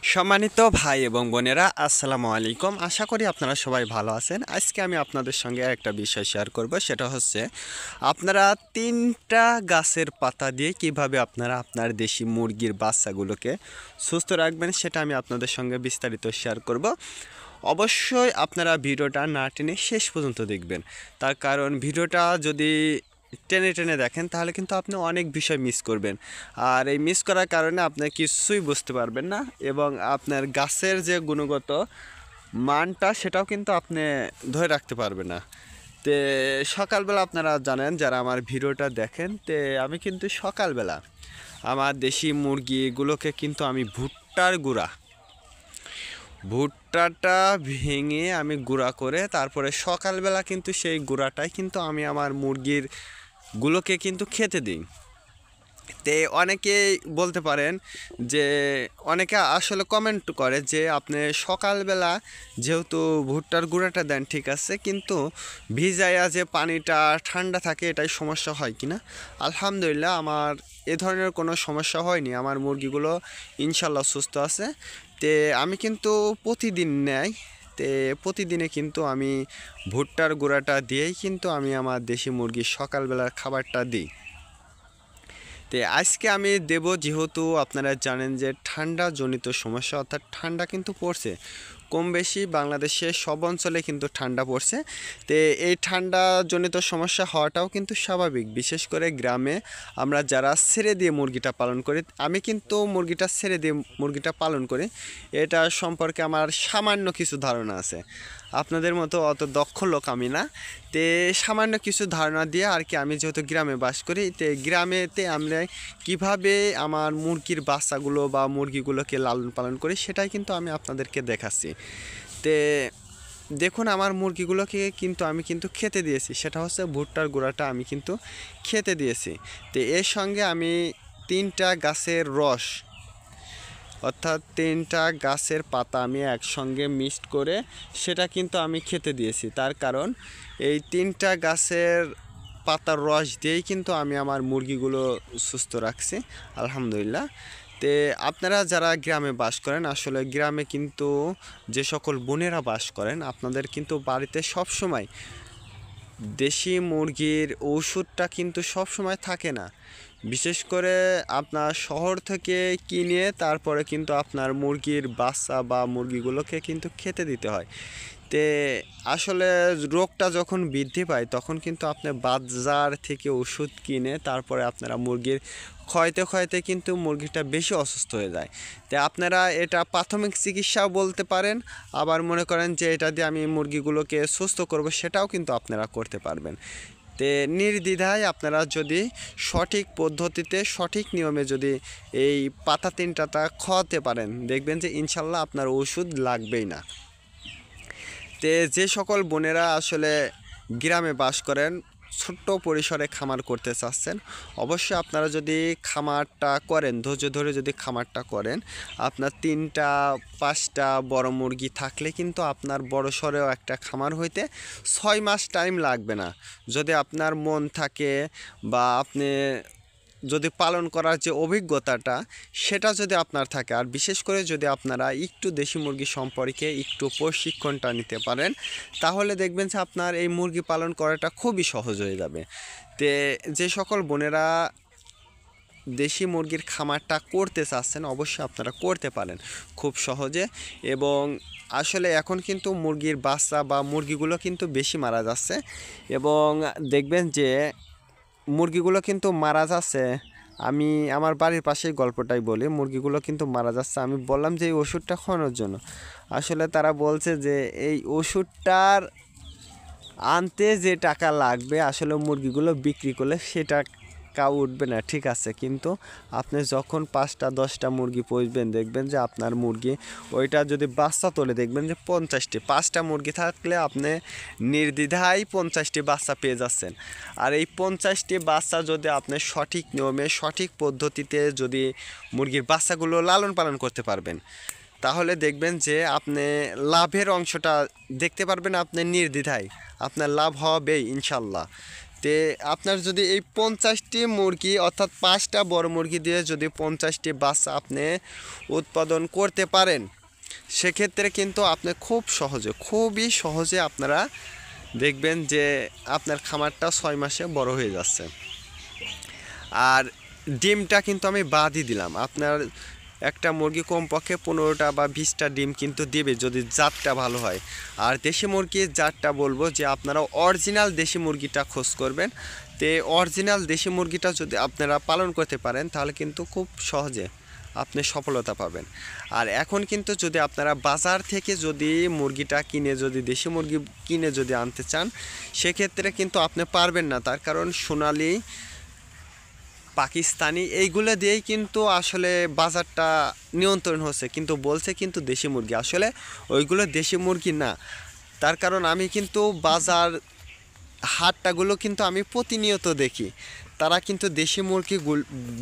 সম্মানিত ভাই এবং বোনেরা, আসসালামু আলাইকুম। আশা করি আপনারা সবাই ভালো আছেন। আজকে আমি আপনাদের সঙ্গে একটা বিষয় শেয়ার করব, সেটা হচ্ছে আপনারা 3টা গাছের পাতা দিয়ে কিভাবে আপনারা আপনার দেশি মুরগির বাচ্চাগুলোকে সুস্থ রাখবেন, সেটা আমি আপনাদের সঙ্গে বিস্তারিত শেয়ার করব। অবশ্যই আপনারা ভিডিওটা না টেনে শেষ পর্যন্ত দেখবেন, তার কারণ ভিডিওটা যদি টেনে টেনে দেখেন তাহলে কিন্তু আপনি অনেক বিষয় মিস করবেন, আর এই মিস করার কারণে আপনি কিছুই বুঝতে পারবেন না এবং আপনার গাছের যে গুণগত মানটা সেটাও কিন্তু আপনি ধরে রাখতে পারবেন না। তে সকালবেলা আপনারা জানেন যারা আমার ভিডিওটা দেখেন, তে আমি কিন্তু সকালবেলা আমার দেশি মুরগিগুলোকে কিন্তু আমি ভুট্টাটা ভেঙে আমি গুঁড়া করে তারপরে সকালবেলা কিন্তু সেই গুঁড়াটাই কিন্তু আমি আমার মুরগিগুলোকে কিন্তু খেতে দিই। তে অনেকেই বলতে পারেন যে, অনেকে আসলে কমেন্ট করে যে আপনি সকালবেলা যেহেতু ভুট্টার গুঁড়াটা দেন ঠিক আছে, কিন্তু ভিজাইয়া যে পানিটা ঠান্ডা থাকে এটাই সমস্যা হয় কি না? আলহামদুলিল্লাহ আমার এ ধরনের কোনো সমস্যা হয়নি, আমার মুরগিগুলো ইনশাল্লাহ সুস্থ আছে। তে আমি কিন্তু প্রতিদিন নেই, তে প্রতিদিনে কিন্তু আমি ভুট্টার গুঁড়াটা দিয়েই কিন্তু আমি আমার দেশি মুরগির সকালবেলার খাবারটা দিই। তো আজকে আমি দেব, যেহেতু আপনারা জানেন যে ঠান্ডা জনিত সমস্যা, অর্থাৎ ঠান্ডা কিন্তু পড়ছে কম বেশি, বাংলাদেশে সব অঞ্চলে কিন্তু ঠান্ডা পড়ছে। তো এই ঠান্ডা জনিত সমস্যা হওয়াটাও কিন্তু স্বাভাবিক, বিশেষ করে গ্রামে আমরা যারা ছেড়ে দিয়ে মুরগিটা পালন করি। আমি কিন্তু মুরগিটা ছেড়ে দিয়ে মুরগিটা পালন করি, এটা সম্পর্কে আমার সামান্য কিছু ধারণা আছে। আপনাদের মতো অত দক্ষ লোক আমি না। তে সামান্য কিছু ধারণা দিয়ে আর কি, আমি যেহেতু গ্রামে বাস করি, তে গ্রামেতে আমরা কিভাবে আমার মুরগির বাচ্চাগুলো বা মুরগিগুলোকে লালন পালন করি সেটাই কিন্তু আমি আপনাদেরকে দেখাচ্ছি। তে দেখুন, আমার মুরগিগুলোকে কিন্তু আমি কিন্তু খেতে দিয়েছি, সেটা হচ্ছে ভুট্টার গুঁড়াটা আমি কিন্তু খেতে দিয়েছি। তো এর সঙ্গে আমি 3টা গাছের রস, অর্থাৎ 3টা গাছের পাতা আমি একসঙ্গে মিক্সড করে সেটা কিন্তু আমি খেতে দিয়েছি। তার কারণ এই 3টা গাছের পাতার রস দিয়েই কিন্তু আমি আমার মুরগিগুলো সুস্থ রাখছি আলহামদুলিল্লাহ। তে আপনারা যারা গ্রামে বাস করেন, আসলে গ্রামে কিন্তু যে সকল বোনেরা বাস করেন, আপনাদের কিন্তু বাড়িতে সব সময় দেশি মুরগির ওষুধটা কিন্তু সব সময় থাকে না। বিশেষ করে আপনার শহর থেকে কিনে তারপরে কিন্তু আপনার মুরগির বাচ্চা বা মুরগিগুলোকে কিন্তু খেতে দিতে হয়। তে আসলে রোগটা যখন বৃদ্ধি পায় তখন কিন্তু আপনি বাজার থেকে ওষুধ কিনে তারপরে আপনারা মুরগির ক্ষয়তে ক্ষয়তে কিন্তু মুরগিটা বেশি অসুস্থ হয়ে যায়। তো আপনারা এটা প্রাথমিক চিকিৎসাও বলতে পারেন, আবার মনে করেন যে এটা দিয়ে আমি মুরগিগুলোকে সুস্থ করব, সেটাও কিন্তু আপনারা করতে পারবেন। তে নির্দ্বিধায় আপনারা যদি সঠিক পদ্ধতিতে সঠিক নিয়মে যদি এই পাতা 3টা খাওয়াতে পারেন, দেখবেন যে ইনশাল্লাহ আপনার ওষুধ লাগবেই না। তে যে সকল বোনেরা আসলে গ্রামে বাস করেন, ছোট্ট পরিসরে খামার করতে চাচ্ছেন, অবশ্যই আপনারা যদি খামারটা করেন, ধৈর্য ধরে যদি খামারটা করেন, আপনার 3টা 5টা বড় মুরগি থাকলে কিন্তু আপনার বড় সড়েও একটা খামার হইতে 6 মাস টাইম লাগবে না, যদি আপনার মন থাকে বা আপনি যদি পালন করার যে অভিজ্ঞতাটা সেটা যদি আপনার থাকে, আর বিশেষ করে যদি আপনারা একটু দেশি মুরগি সম্পর্কে একটু প্রশিক্ষণটা নিতে পারেন, তাহলে দেখবেন যে আপনার এই মুরগি পালন করাটা খুবই সহজ হয়ে যাবে। তে যে সকল বোনেরা দেশি মুরগির খামারটা করতে চাচ্ছেন, অবশ্যই আপনারা করতে পারেন খুব সহজে। এবং আসলে এখন কিন্তু মুরগির বাচ্চা বা মুরগিগুলো কিন্তু বেশি মারা যাচ্ছে, এবং দেখবেন যে মুরগিগুলো কিন্তু মারা যাচ্ছে। আমি আমার বাড়ির পাশেই গল্পটাই বলি, মুরগিগুলো কিন্তু মারা যাচ্ছে। আমি বললাম যে এই ওষুধটা খাওয়ানোর জন্য, আসলে তারা বলছে যে এই ওষুধটার আনতে যে টাকা লাগবে আসলে মুরগিগুলো বিক্রি করলে সেটা উঠবে না, ঠিক আছে, কিন্তু আপনি যখন 5টা 10টা মুরগি পুষবেন দেখবেন যে আপনার মুরগি ওইটা যদি বাচ্চা তোলে দেখবেন যে 50টি, 5টা মুরগি থাকলে আপনি নির্দ্বিধায় 50টি বাচ্চা পেয়ে যাচ্ছেন। আর এই 50টি বাচ্চা যদি আপনি সঠিক নিয়মে সঠিক পদ্ধতিতে যদি মুরগির বাচ্চাগুলো লালন পালন করতে পারবেন, তাহলে দেখবেন যে আপনি লাভের অংশটা দেখতে পারবেন, আপনি নির্দ্বিধায় আপনার লাভ হবেই ইনশাল্লাহ। তে আপনার যদি এই 50টি মুরগি অর্থাৎ 5টা বড় মুরগি দিয়ে যদি 50টি বাচ্চা আপনি উৎপাদন করতে পারেন, সেক্ষেত্রে কিন্তু আপনি খুবই সহজে আপনারা দেখবেন যে আপনার খামারটা 6 মাসে বড় হয়ে যাচ্ছে। আর ডিমটা কিন্তু আমি বাদই দিলাম, আপনার একটা মুরগি কমপক্ষে 15টা বা 20টা ডিম কিন্তু দেবে যদি জাতটা ভালো হয়। আর দেশি মুরগির জাতটা বলবো যে আপনারা অরিজিনাল দেশি মুরগিটা খোঁজ করবেন। তো অরিজিনাল দেশি মুরগিটা যদি আপনারা পালন করতে পারেন তাহলে কিন্তু খুব সহজে আপনি সফলতা পাবেন। আর এখন কিন্তু যদি আপনারা বাজার থেকে যদি মুরগিটা কিনে যদি দেশি মুরগি কিনে যদি আনতে চান, সেক্ষেত্রে কিন্তু আপনি পারবেন না। তার কারণ সোনালি, পাকিস্তানি এইগুলো দিয়েই কিন্তু আসলে বাজারটা নিয়ন্ত্রণ হচ্ছে, কিন্তু বলছে কিন্তু দেশি মুরগি, আসলে ওইগুলো দেশি মুরগি না। তার কারণ আমি কিন্তু বাজার হাটটাগুলো কিন্তু আমি প্রতিনিয়ত দেখি, তারা কিন্তু দেশি মুরগি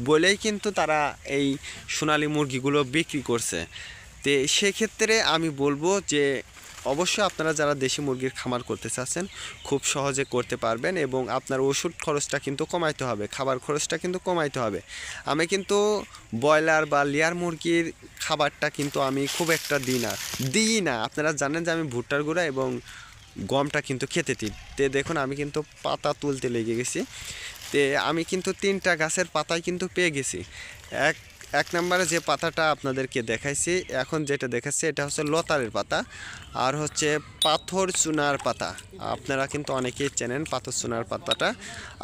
বলেই কিন্তু তারা এই সোনালি মুরগিগুলো বিক্রি করছে। তো সেক্ষেত্রে আমি বলবো যে অবশ্যই আপনারা যারা দেশি মুরগির খামার করতে চাচ্ছেন খুব সহজে করতে পারবেন, এবং আপনার ওষুধ খরচটা কিন্তু কমাইতে হবে, খাবার খরচটা কিন্তু কমাইতে হবে। আমি কিন্তু ব্রয়লার বা লেয়ার মুরগির খাবারটা কিন্তু আমি খুব একটা দিই না। আপনারা জানেন যে আমি ভুট্টার গুঁড়া এবং গমটা কিন্তু খেতে দিই। তে দেখুন আমি কিন্তু পাতা তুলতে লেগে গেছি। তে আমি কিন্তু 3টা গাছের পাতাই কিন্তু পেয়ে গেছি। এক নম্বরে যে পাতাটা আপনাদেরকে দেখাইছি, এখন যেটা দেখাচ্ছি এটা হচ্ছে লতারের পাতা, আর হচ্ছে পাথর চুনার পাতা। আপনারা কিন্তু অনেকেই চেনেন পাথর চুনার পাতাটা,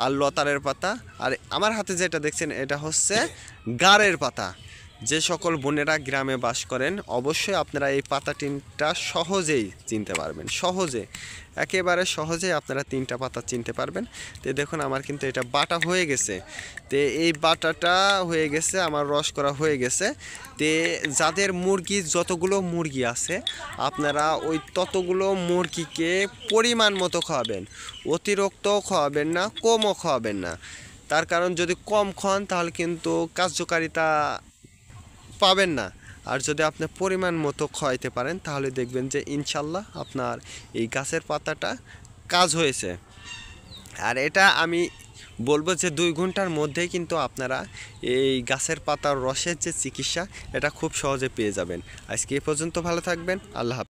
আর লতারের পাতা। আর আমার হাতে যেটা দেখছেন এটা হচ্ছে গাড়ের পাতা। যে সকল বোনেরা গ্রামে বাস করেন অবশ্যই আপনারা এই পাতা 3টা সহজেই চিনতে পারবেন, একেবারে সহজেই আপনারা 3টা পাতা চিনতে পারবেন। তো দেখুন আমার কিন্তু এটা বাটা হয়ে গেছে। তো এই বাটাটা হয়ে গেছে, আমার রস করা হয়ে গেছে। তো যাদের যতগুলো মুরগি আছে আপনারা ওই ততগুলো মুরগিকে পরিমাণ মতো খাওয়াবেন, অতিরিক্ত খাওয়াবেন না, কমও খাওয়াবেন না। তার কারণ যদি কম খান তাহলে কিন্তু কার্যকারিতা পাবেন না। আর যদি আপনি পরিমাণ মতো খাওয়াইতে পারেন তাহলে দেখবেন যে ইনশাল্লাহ আপনার এই গাছের পাতাটা কাজ হয়েছে। আর এটা আমি বলবো যে 2 ঘন্টার মধ্যেই কিন্তু আপনারা এই গাছের পাতার রসের যে চিকিৎসা এটা খুব সহজে পেয়ে যাবেন। আজকে এই পর্যন্ত, ভালো থাকবেন, আল্লাহ হাফেজ।